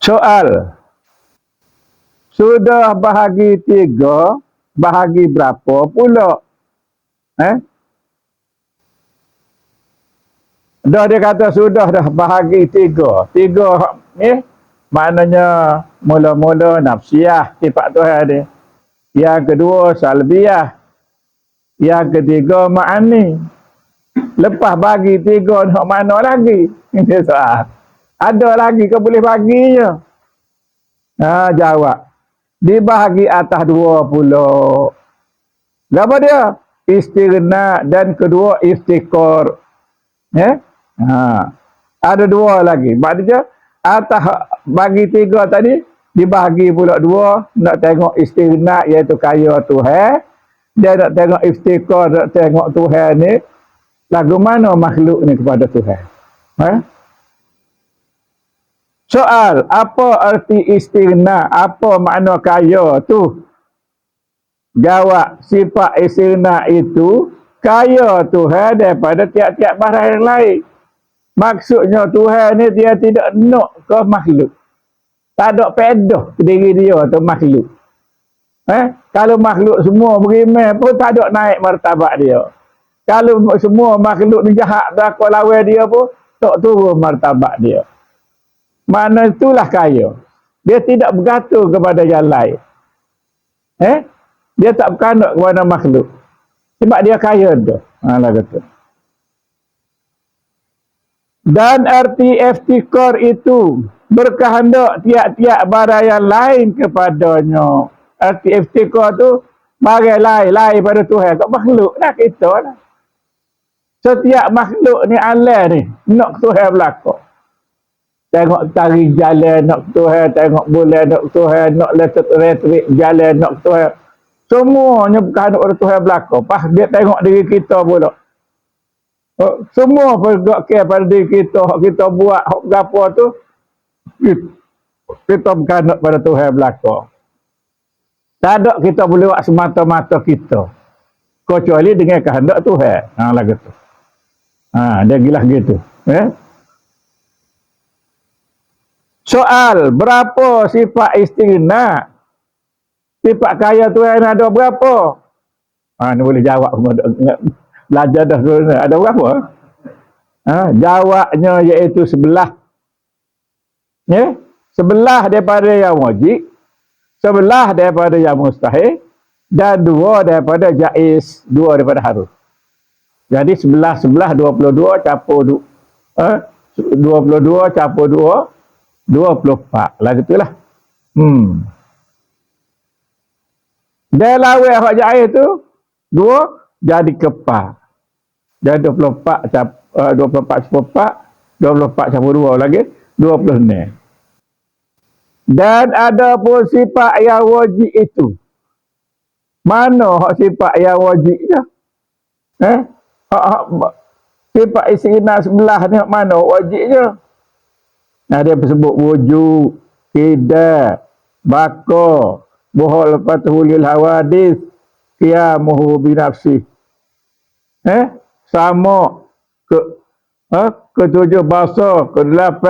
Soal. Sudah bahagi 3, bahagi berapa pula? Dah dia kata sudah dah bahagi 3. 3 ni maknanya mula-mula nafsiyah sifat Tuhan ni. Yang kedua salbiyah. Yang ketiga ma'ani. Lepas bagi 3 nak mana lagi? Ini soal. Ada lagi kau boleh baginya? Jawab. Dibahagi atas 20. Apa dia? Istighna dan kedua istiqor. Ada 2 lagi. Maksudnya atas bagi 3 tadi dibahagi pula 2. Nak tengok istighna iaitu kaya Tuhan. Dia nak tengok istiqor, nak tengok Tuhan ni lagu mana makhluk ni kepada Tuhan. Soal, apa arti istighna? Apa makna kaya tu? Jawab, sifat istighna itu kaya Tuhan daripada tiap-tiap barang yang lain. Maksudnya Tuhan ni dia tidak nak ke makhluk. Tak ada pedah ke diri dia atau makhluk. Kalau makhluk semua berimeh pun tak ada naik martabat dia. Kalau semua makhluk ni jahat berlaku lawan dia pun tak turun martabat dia. Mana itulah kaya. Dia tidak bergantung kepada yang lain. Dia tak bergantung kepada makhluk. Sebab dia kaya tu. Kata. Dan arti iftikar itu berkehendak tiap-tiap barang yang lain kepadanya. Arti iftikar tu barang lain pada Tuhan. Kau makhluk lah kita lah. Setiap makhluk ni alam ni nak Tuhan berlaku. Tengok tari jalan nak Tuhan, tengok bulan nak Tuhan, nak retrik jalan nak Tuhan. Semuanya bukan pada Tuhan berlaku. Pas dia tengok diri kita pula. Semua pergak pada diri kita, kita buat apa tu, kita bukan pada Tuhan berlaku. Tak ada kita boleh buat semata-mata kita. Kecuali dengan kehendak Tuhan. Lagu tu. Dia gila gitu. Soal, berapa sifat istighna? Sifat kaya Tuhan ada berapa? Ni boleh jawab. Belajar dah dulu. Ada berapa? Jawabnya iaitu 11. 11 daripada yang wajib, 11 daripada yang mustahil, dan 2 daripada jaiz, 2 daripada harus. Jadi 11, 22 campur 22 campur 2, 24 lah gitulah. Dia lawan hak jahil tu 2 jadi kepal. Jadi 24 campur 2 lagi 26. Dan ada pun sifat yang wajib itu. Mana hak sifat yang wajibnya? Sifat istighna sebelah ni hak mana wajibnya? Dia sebut wujud, tidak, baka, bohol patuhulil hawadis, qiyamuhu binafsih. Sama ke-7 bahasa, ke-8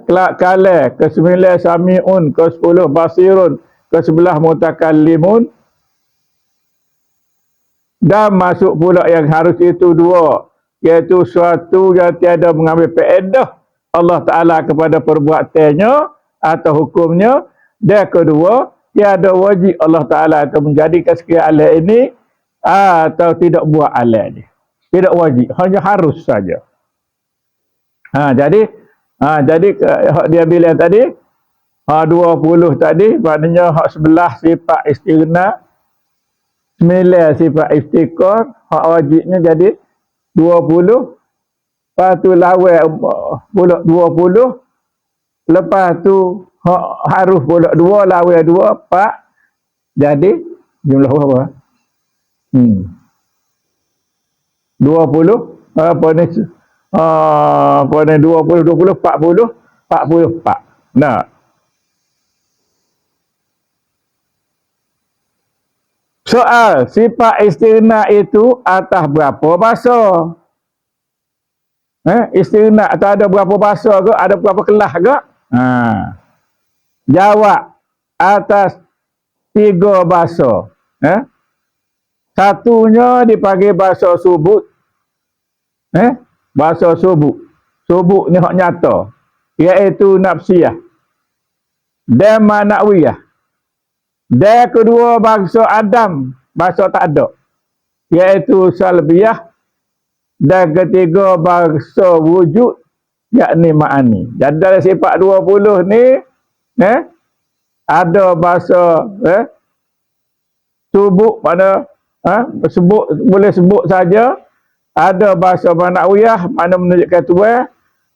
kelak kale, ke-9 sami'un, ke-10 basirun, ke-11 mutakallimun. Dan masuk pula yang harus itu 2, iaitu suatu yang tiada mengambil faedah Allah Ta'ala kepada perbuatannya atau hukumnya. Dan kedua, tiada wajib Allah Ta'ala akan menjadikan sekian alat ini atau tidak buat alat ini. Tidak wajib, hanya harus saja. Jadi dia bilang tadi 20 tadi maknanya hak 11 sifat istighna, 9 sifat iftikar, hak wajibnya jadi 20. Lepas tu lawan pula 20. Lepas tu harus pula 2 lawan 2, 4. Jadi jumlah berapa? 20 apa ni? 20 44. Nah. Soal, sifat istighna itu atas berapa bahasa? Istighna atau ada berapa bahasa ke? Ada berapa kelas ke? Ha. Jawab atas 3 bahasa. Satunya dipanggil bahasa subut. Bahasa subut. Subut ni hak nyata. Iaitu nafsiyah. Dan ma'nawiyah. Dan kedua bahasa Adam. Bahasa tak ada. Iaitu salbiyah. Dan ketiga bahasa wujud. Yakni ma'ani. Jadi dalam sifat 20 ni. Ada bahasa subut mana sebut, boleh sebut saja. Ada bahasa ma'nawiyah mana menunjukkan Tuhan.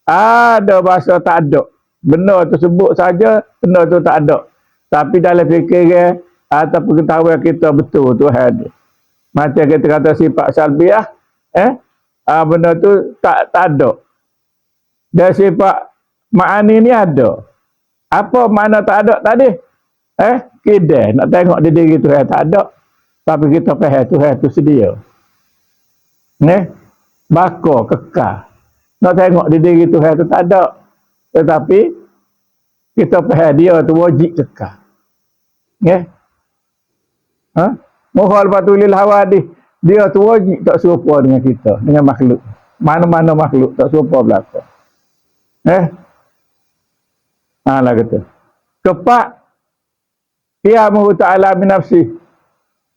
Ada bahasa tak ada. Benda tu sebut saja, benda tu tak ada. Tapi dalam fikiran atau pengetahuan kita betul Tuhan ni. Macam kita kata sifat salbiah, benda tu tak ada. Dan sifat ma'ani ni ada. Apa makna tak ada tadi? Kita nak tengok di diri Tuhan tak ada. Tapi kita faham Tuhan tu sedia. Baka, kekal. Nak tengok di diri Tuhan tu tak ada. Tetapi kita faham dia tu wajib kekal. Muhal patulil hawadih. Dia tu wajib tak serupa dengan kita, dengan makhluk. Mana-mana makhluk tak serupa belaka. Lah kata. Kepak qiyamuhu ta'ala min nafsi.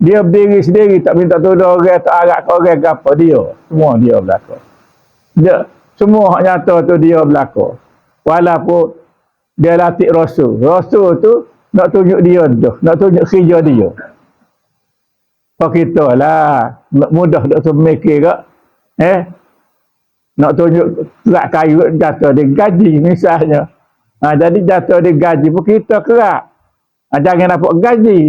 Dia berdiri sendiri, tak minta tolong orang, tak harap ke orang ke apa. Dia. Semua dia belaka. Dia, semua hak nyata tu dia belaka. Walaupun dia latih rasul. Rasul tu nak tunjuk dia dah. Nak tunjuk kerja dia. Kau kita lah. Mudah nak semikir ke. Nak tunjuk kerak kayu jatuh dia gaji misalnya. Jadi jatuh dia gaji pun kita kerak. Jangan dapat gaji.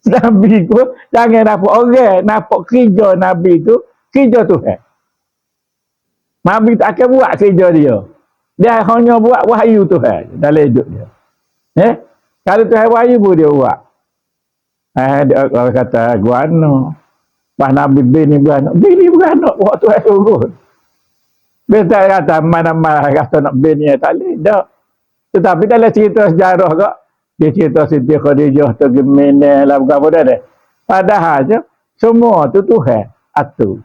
Nabi tu jangan dapat orang. Nampak kerja Nabi tu. Kerja Tuhan. Nabi tak akan buat kerja dia. Dia hanya buat wahyu Tuhan dalam hidup dia. Kalau Tuhan wahyu pun dia buat. Dia orang kata guano. Pas Nabi bini beranak. Bini beranak buat Tuhan suruh. Biasa kata mana-mana kata nak bini tak boleh. Tak. Tetapi dalam cerita sejarah kak. Dia cerita Siti Khadijah tu gemene lah bukan apa dah. Padahal je semua tu Tuhan atur.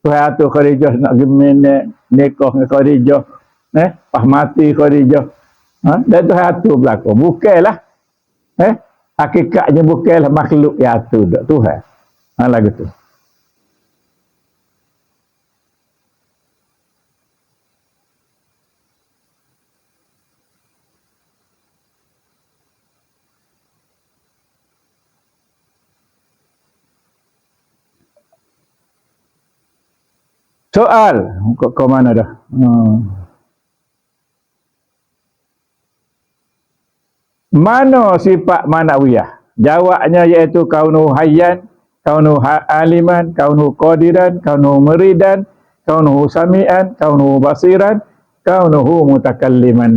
Tuhan atur Khadijah nak gemene nikah dengan Khadijah. Pas mati Khadijah. Dan Tuhan atur berlaku. Bukanlah. Hakikatnya bukanlah makhluk yang atur dak Tuhan. Lagu tu. Soal ke mana dah? Mana sifat ma'nawiyah? Jawabnya iaitu kaunu hayyan, kaunu aliman, kaunu qadiran, kaunu meridan, kaunu sami'an, kaunu basiran, kaunuhu mutakalliman.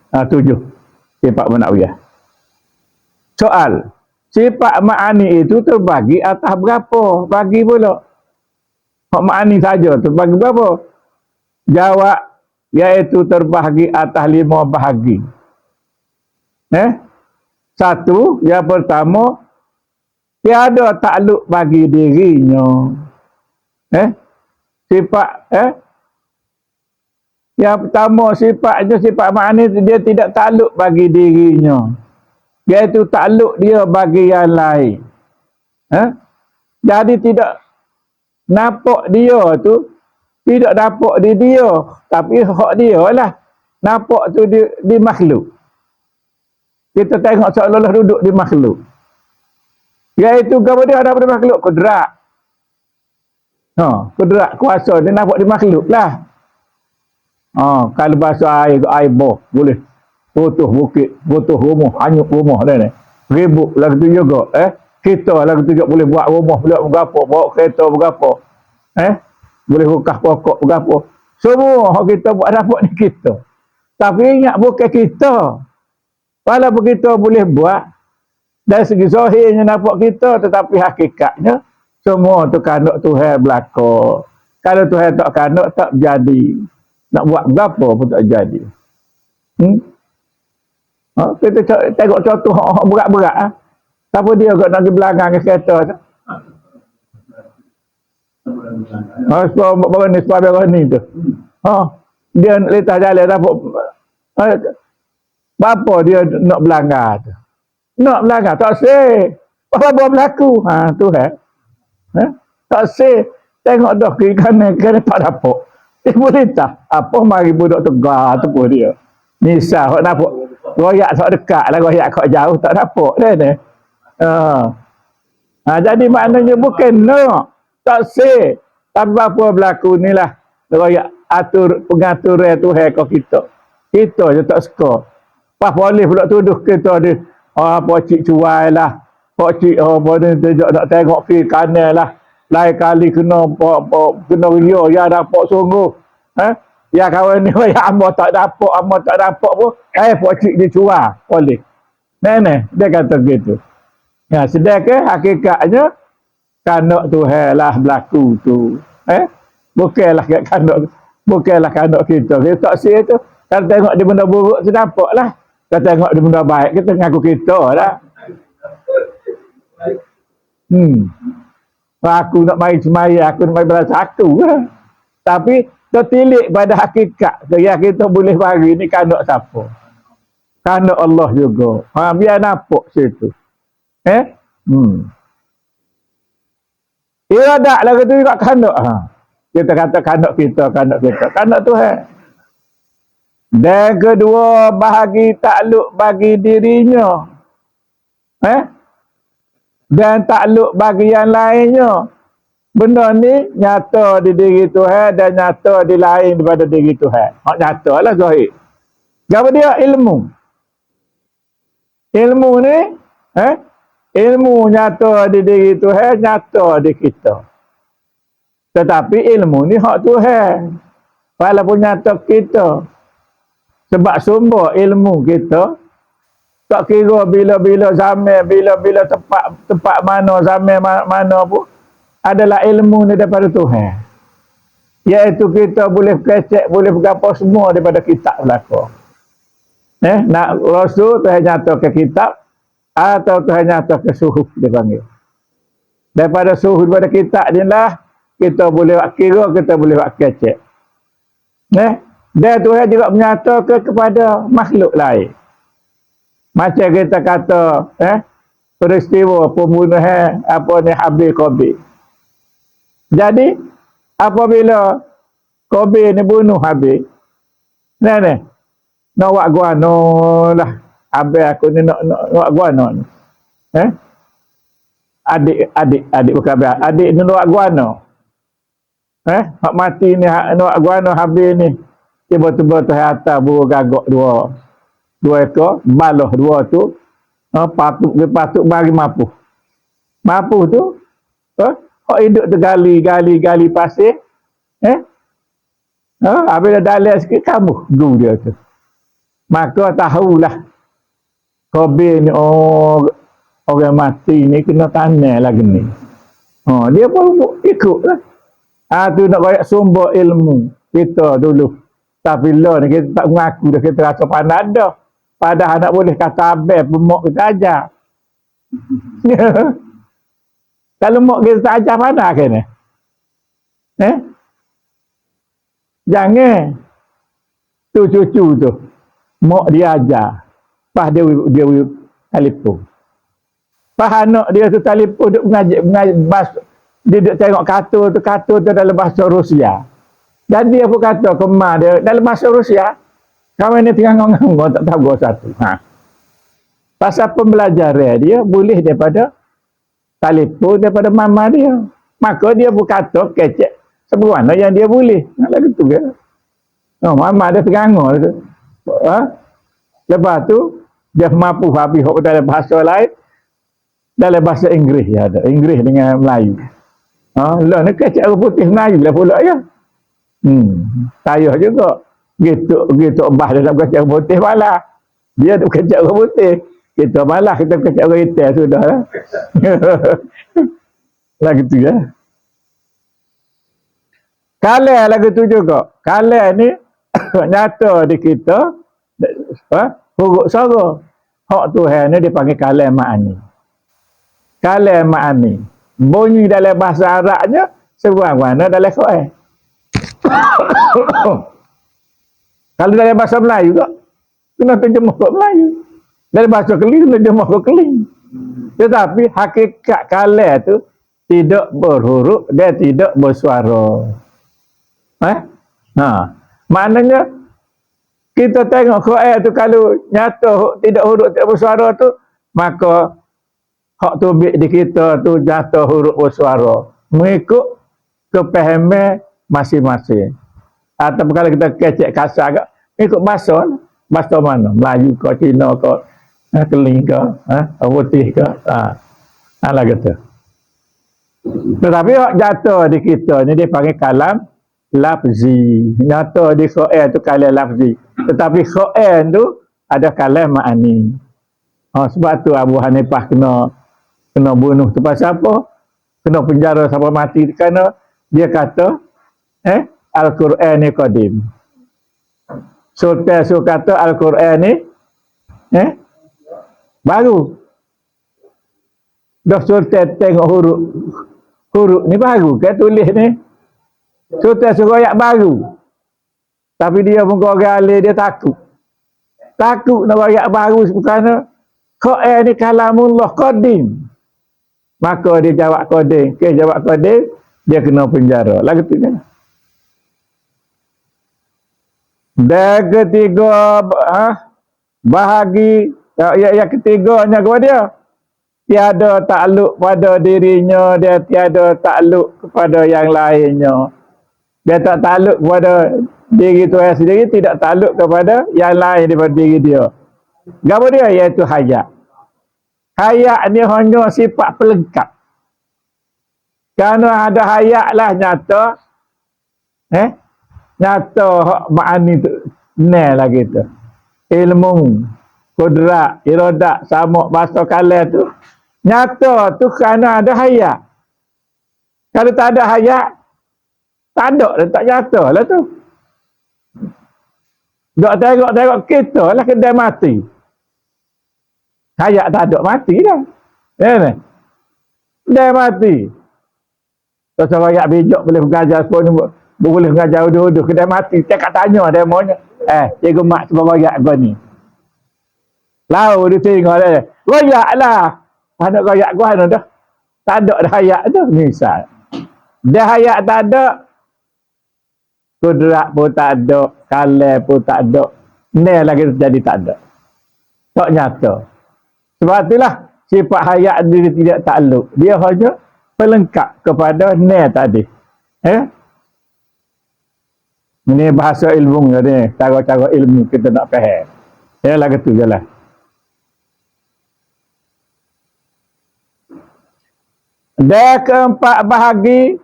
7 sifat ma'nawiyah. Soal, sifat ma'ani itu terbagi atas berapa? Bagi pula. Ma'ani saja terbagi berapa? Jawab iaitu terbahagi atas 5 bahagi. Satu, yang pertama, tiada takluk bagi dirinya. Sifat, yang pertama sifatnya, sifat ma'ani dia tidak takluk bagi dirinya. Iaitu takluk dia bagi yang lain. Jadi tidak nampak dia tu tidak nampak di dia, tapi hak dia lah nampak tu di makhluk. Kita tengok seolah-olah duduk di makhluk. Iaitu apa dia ada pada makhluk? Kudrat. Kudrat kuasa dia nampak di makhluk lah. Kalau bahasa air boh boleh putus bukit, putus rumah, hanyut rumah dah ni. Ribut lagu tu juga. Kita lagu tu juga boleh buat rumah, boleh berapa, bawa kereta berapa. Boleh buka pokok berapa. Semua kita buat dapat ni kita. Tapi ingat bukan kita. Walaupun kita boleh buat dari segi zahirnya nampak kita, tetapi hakikatnya semua tu kandak Tuhan belaka. Kalau Tuhan tak kandak tak jadi. Nak buat berapa pun tak jadi. Kita tengok contoh berat-berat. Siapa dia kot nak pergi belakang ke kereta tu? Sebab ni tu. Dia letak jalan dapat. Berapa dia nak belanggar tu? Nak belanggar tak sih. Apa berlaku? Tu tak sih. Tengok dah kiri kanan tak dapat. Dia boleh tak? Apa mari budak tegar tu pun dia. Misal hok nampak royak sok dekat lah, royak kok jauh tak dapat dah ni. Jadi maknanya bukan nak tak sih. Tapi apa berlaku ni lah. Royak atur pengaturan Tuhan kau kita. Kita je tak suka. Pas boleh pula tuduh kita ni. Pak cik cuai lah. Pak cik nak tengok film kanan lah. Lain kali kena ria ya dapat sungguh. Ya kawan ni ya amba tak dapat pun pak cik dia curah boleh. Nenek dia kata gitu. Ya sedangkan hakikatnya kanak Tuhan lah berlaku tu. Bukanlah kanak kita. Kita tak sia tu. Kalau tengok dia benda buruk tu nampaklah. Kalau tengok dia benda baik kita ngaku kita lah. Aku nak main semaya, aku nak main berasa aku lah. Tapi tertilik pada hakikat. Yang kita boleh bagi ni kanak siapa? Kanak Allah juga. Biar nampak situ. Iradak lah kata juga kanak. Kita kata kanak kita. Kanak Tuhan. Dan kedua, bahagi takluk bagi dirinya. Dan takluk bagi yang lainnya. Benda ni nyata di diri Tuhan dan nyata di lain daripada diri Tuhan. Nyata lah zahir. Apa dia? Ilmu. Ilmu ni, ilmu nyata di diri Tuhan, nyata di kita. Tetapi ilmu ni hak Tuhan. Walaupun nyata kita. Sebab sumber ilmu kita, tak kira bila-bila zaman, bila-bila tempat mana, zaman mana pun, adalah ilmu ni daripada Tuhan. Iaitu kita boleh kecek, boleh berapa semua daripada kitab belaka. Nak Rasul Tuhan nyata ke kitab, atau Tuhan nyata ke suhuf dia panggil. Daripada suhuf daripada kitab ni lah, kita boleh buat kira, kita boleh buat kecek. Dan Tuhan juga menyatakan kepada makhluk lain. Macam kita kata, peristiwa pembunuhan Habil Qabil. Jadi, apabila Qabil ni bunuh Habil, nak buat guano lah. Habil aku ni nak buat guano ni. Adik bukan Habil. Adik ni nak buat guano. Hak mati ni nak buat guano Habil ni. Tiba-tiba Tuhan atas burung gagak dua ekor, baloh dua tu, patut bagi mampu. Mampu tu, hak hidup tu gali pasir, habis dah dalam sikit, kamu gu dia tu. Maka tahulah, Qabil ni, orang mati ni kena tanah lagi ni. Dia pun ikut lah. Tu nak banyak sumber ilmu kita dulu. Tapi lah ni kita tak mengaku dah, kita rasa pandai dah. Padahal nak boleh kata abang pemok kita ajar. Kalau mok kita tak ajar pandai ke ni? Jangan. Tu cucu tu. Mok dia ajar. Pas dia telefon. Pas anak dia tu telefon duk mengaji dia duk tengok kartun tu dalam bahasa Rusia. Dan dia pun kata ke mak dia, dalam bahasa Rusia, kawan ni tengah ngomong tak tahu gua satu. Pasal pembelajaran dia boleh daripada telefon, daripada mama dia. Maka dia pun kata kecek sebuah yang dia boleh. Lagu tu ke? Mama dia tengah ngomong. Lepas tu, dia mampu habis dalam bahasa lain, dalam bahasa Inggeris ya ada. Inggeris dengan Melayu. Lah ni kecek orang putih Melayu lah pula ya. Saya juga gitu bah dalam kecak putih malah dia tu kecak putih, kita malah kita kecak hitam sudah lah. Lagu tu ya. Kalah lagu tu juga. Kalah ni nyata di kita huruf suara. Hak Tuhan ni dipanggil kalam ma'ani. Kalam ma'ani. Bunyi dalam bahasa Arabnya sebuah mana dalam Quran. Kalau dalam bahasa Melayu tak, kena terjemah ke Melayu. Dalam bahasa Keling kena terjemah ke Keling. Tetapi hakikat kalam tu tidak berhuruf, dia tidak bersuara. Maknanya kita tengok Quran tu kalau nyata tidak huruf tidak bersuara tu, maka hak tubik di kita tu jatuh huruf bersuara mengikut kepahaman masing-masing. Atau kalau kita kecek kasar ke, ikut bahasa mana, Melayu ke, Cina ke, Keling ke, Putih ke, lah kata. Tetapi hak jatuh di kita ni dia panggil kalam lafzi. Nyata di Quran tu kalam lafzi. Tetapi Quran tu ada kalam ma'ani. Sebab tu Abu Hanifah kena bunuh tu pasal apa? Kena penjara sampai mati kerana dia kata Al-Quran ni qadim. Sultan kata Al-Quran ni baru. Dah Sultan tengok huruf ni baru kan tulis ni. Sultan suruh ayat baru. Tapi dia pun orang alim dia takut. Takut nak ayat baru kerana Quran ni kalamullah qadim. Maka dia jawab qadim. Jawab qadim, dia kena penjara. Lagu tu kan. Dan ketiga bahagi yang ketiganya kepada dia tiada takluk pada dirinya, dia tiada takluk kepada yang lainnya. Dia tak takluk kepada diri Tuhan sendiri, tidak takluk kepada yang lain daripada diri dia. Apa dia? Iaitu hayat. Hayat ni hanya sifat pelengkap. Kerana ada hayat lah nyata. Nyata ma'ani tu nel lah kita. Ilmu, kudrat, iradat, samuk, bahasa kalam tu nyata tu kerana ada hayat. Kalau tak ada hayat, tak ada dah, tak nyata lah tu. Dok tengok kita lah kedai mati. Hayat tak ada, mati dah. Ya. Kedai mati. Pasal hayat bijak boleh mengajar pun boleh mengajar uduh-uduh kedai mati. Cakap tanya dia maunya. Cikgu mak sebab royak kau ni. Lau dia tengok dia. Royak lah. Anak royak kau dah. Tak ada dah hayat tu. Misal. Dia hayat tak ada. Kudrat pun tak ada. Kalam pun tak ada. Ni lagi jadi tak ada. Tak nyata. Sebab itulah sifat hayat dia tidak takluk. Dia hanya pelengkap kepada ni tadi. Ini bahasa ilmu ni. Cara-cara ilmu kita nak faham. Ya lah gitu je lah. Dan keempat bahagi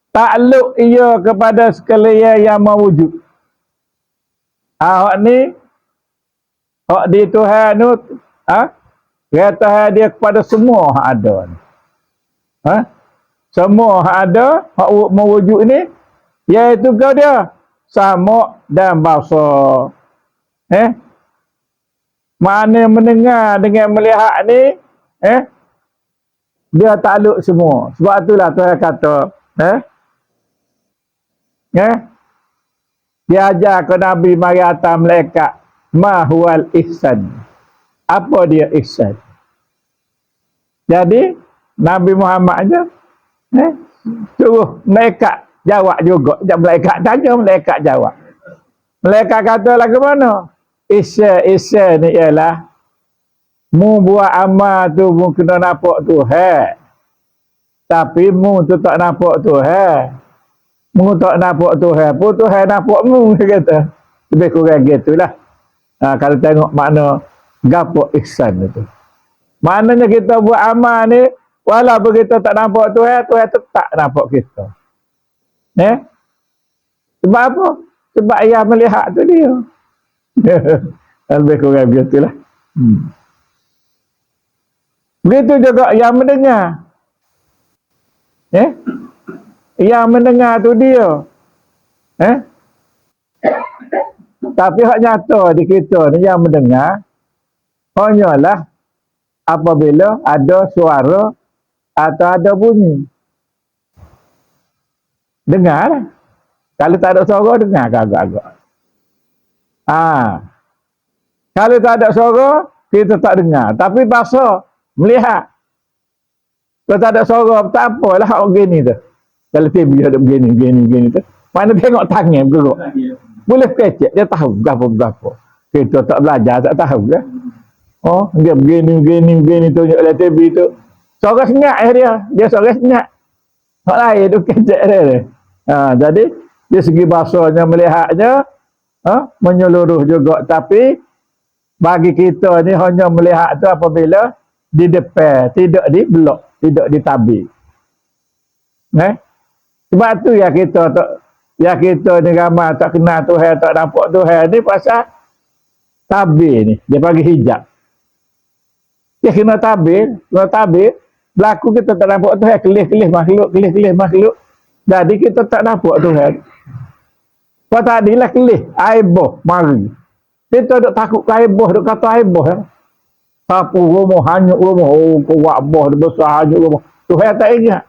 takluk ia kepada sekalian yang mewujud. Hak ni hak di Tuhan tu kata dia kepada semua hak ada. Semua hak ada, hak mewujud ni iaitu kau dia sama dan bahasa. Mana mendengar dengan melihat ni dia takluk semua. Sebab itulah Tuhan kata dia ajar ke Nabi mari atas malaikat ma huwal ihsan. Apa dia ihsan? Jadi Nabi Muhammad aja suruh malaikat jawab juga. Malaikat tanya, malaikat jawab. Malaikat kata lah ke mana? Ihsan ni ialah mu buat amal tu mu kena nampak Tuhan. Tapi mu tu tak nampak Tuhan. Mu tak nampak Tuhan pun Tuhan nampak mu, dia kata. Lebih kurang gitulah. Kalau tengok makna gapo ihsan itu. Maknanya kita buat amal ni walaupun kita tak nampak Tuhan, Tuhan tetap nampak kita. Sebab apa? Sebab yang melihat tu dia. Lebih kurang begitulah. Begitu juga yang mendengar. Yang mendengar tu dia. Tapi hak nyata di kita ni yang mendengar hanyalah apabila ada suara atau ada bunyi. Dengar. Kalau tak ada suara, dengar agak-agak. Kalau tak ada suara, kita tak dengar. Tapi bahasa, melihat. Kalau tak ada suara, tak apalah hak begini tu. Kalau TV ada begini tu. Mana tengok tangan bergerak. Boleh kecek, dia tahu berapa-berapa. Kita tak belajar, tak tahu kan. Oh, dia begini tunjuk dalam TV tu. Suara senyap dia suara senyap. Hak lain tu kecek dia. Jadi, dari segi bahasanya, melihatnya, menyeluruh juga. Tapi, bagi kita ni hanya melihat tu apabila di depan, tidak di blok, tidak ditabik. Sebab tu ya kita ni ramai tak kenal Tuhan, tak nampak Tuhan ni pasal tabir ni, dia bagi hijab. Dia kena tabir, berlaku kita tak nampak Tuhan, kelih-kelih makhluk. Jadi kita tak nampak Tuhan. Kau tadilah kelih, aibah, mari. Kita duk takut aibah, duk kata aibah. Sapu rumah, hanyut rumah, kuat boh, besar hanyut rumah. Tuhan tak ingat.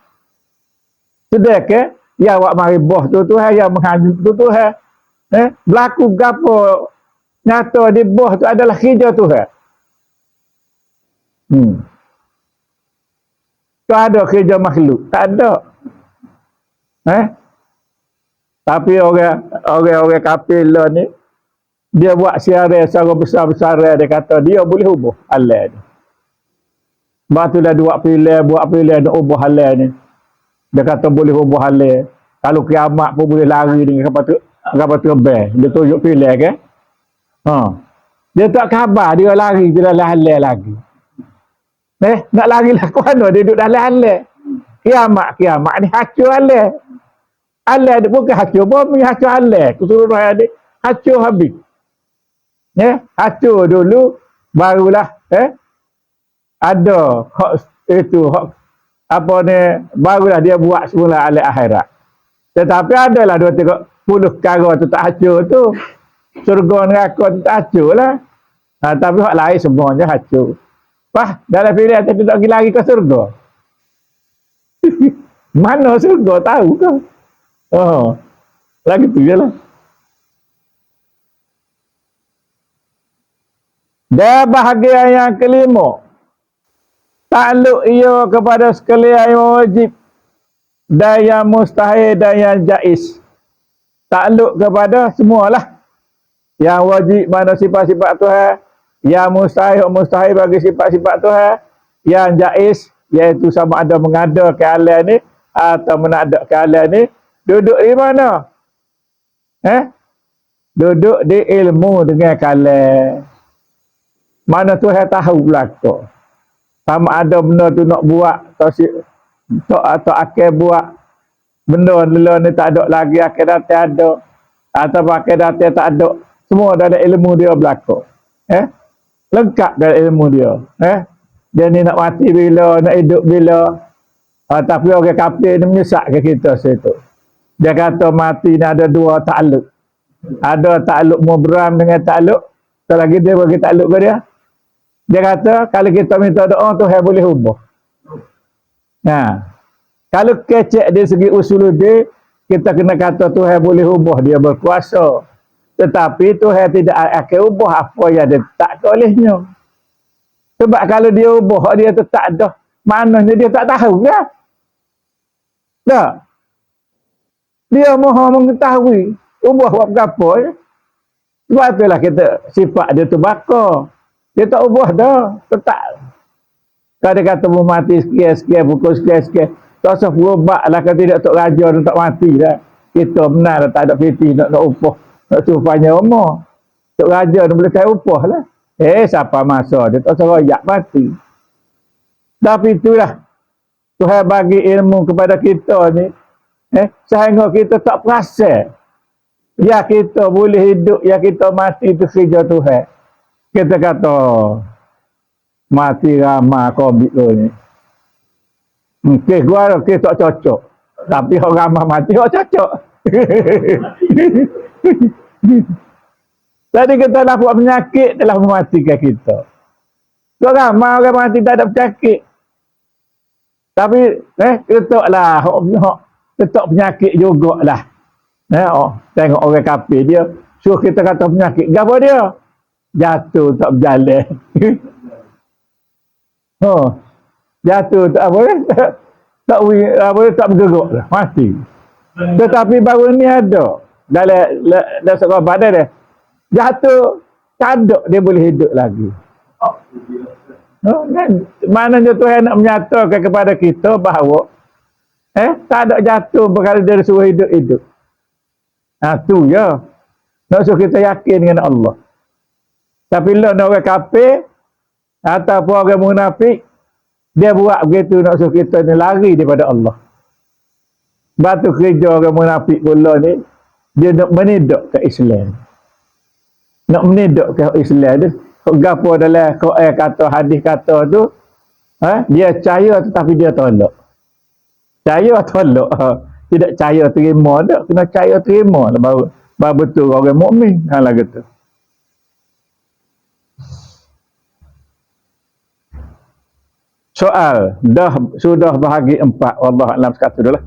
Sudah ke? Ya awak mari boh tu Tuhan, yang menghanyut tu Tuhan. Berlaku gapo nyata di boh tu adalah kerja Tuhan. Tak ada kerja makhluk, tak ada. Tapi orang kafir lah ni, dia buat siaran secara besar-besaran, dia kata dia boleh ubah halal ni. Sebab tu dah buat pilihan nak ubah halal ni. Dia kata boleh ubah halal. Kalau kiamat pun boleh lari dengan kapal terbang. Dia tunjuk pilihan kan. Dia tak khabar dia lari ke dalam halal lagi. Nak lari lah ke mana dia duduk dalam halal. Kiamat ni hancur halal. Halal dia bukan hancur, bumi hancur halal. Keseluruhan dia hancur habis. Hancur dulu, barulah ada hak itu, hak apa ni, barulah dia buat semula alat akhirat. Tetapi adalah 2-3 perkara tu tak hancur tu. Surga neraka tu tak hancur lah. Tapi hak lain semuanya hancur. Dalam pilihan tu tak pergi lari ke surga. Mana surga tahu ke? Lagi tu je lah. Dan bahagian yang kelima, takluk ia kepada sekalian yang wajib dan yang mustahil dan yang jaiz. Takluk kepada semualah. Yang wajib mana sifat-sifat Tuhan, yang mustahil bagi sifat-sifat Tuhan, yang jaiz iaitu sama ada mengada kealan ni atau menadak kealan ni, duduk di mana? Duduk di ilmu dengan kalam. Mana Tuhan tahu belaka. Sama ada benda tu nak buat atau akan buat. Benda ni tak ada lagi, akan datang ada. Atau akan datang tak ada. Semua dalam ilmu dia belaka. Lengkap dalam ilmu dia. Dia ni nak mati bila, nak hidup bila. Tapi orang kafir ni menyesatkan kita situ. Dia kata mati ni ada 2 takluk. Ada takluk mubram dengan takluk. Selagi dia bagi takluk ke dia. Dia kata, kalau kita minta doa, Tuhan boleh ubah. Kalau kecek dari segi usul dia, kita kena kata Tuhan boleh ubah, dia berkuasa. Tetapi Tuhan tidak akan ubah apa yang dia tak olehnya. Sebab kalau dia ubah, dia tu tak ada. Maknanya dia tak tahu kan? Tak. Dia maha mengetahui. Ubah buat berapa ya? Sebab itulah kita sifat dia tu bakar. Dia tak ubah dah. Tetap. Kalau dia kata mau mati sekian, pukul sekian. Tak usah berubah lah. Kalau tidak tak raja dan tak mati dah. Kita benar tak ada piti nak upah. Nak supaya umur. Tak raja dan boleh kaya upah lah. Siapa masa dia tak usah royak mati. Tapi itulah. Tuhan bagi ilmu kepada kita ni. Sehingga kita tak perasan. Ya kita boleh hidup, ya kita mati itu kerja Tuhan. Kita kata mati ramah COVID ni. Kes gua kes tak cocok. Tapi orang ramah mati tak cocok. Tadi kita lah buat penyakit telah mematikan kita. Kau ramai orang mati tak ada penyakit. Tapi ketuklah ketuk penyakit jugalah. Tengok orang kafir dia suruh kita kata penyakit. Gapo dia? Jatuh tak berjalan. Jatuh tak apa tak bergerak dah, mati. Tetapi baru ni ada dalam sekolah badan dia. Jatuh tak ada dia boleh hidup lagi. Maknanya Tuhan nak menyatakan kepada kita bahawa tak ada jatuh perkara dia suruh hidup-hidup. Tu ya. Nak suruh kita yakin dengan Allah. Tapi lah orang kafir ataupun orang munafik, dia buat begitu nak suruh kita ni lari daripada Allah. Batu kerja orang munafik pula ni, dia nak meniduk ke Islam. Nak meniduk ke Islam tu. Gapo dalam Quran kata, hadis kata tu, dia percaya tetapi dia tolak. Percaya tolak. Tidak percaya terima dah, kena percaya terima lah baru betul orang mukmin. Lah gitu. Soal sudah bahagi 4. Wallahu a'lam sekatu dahlah.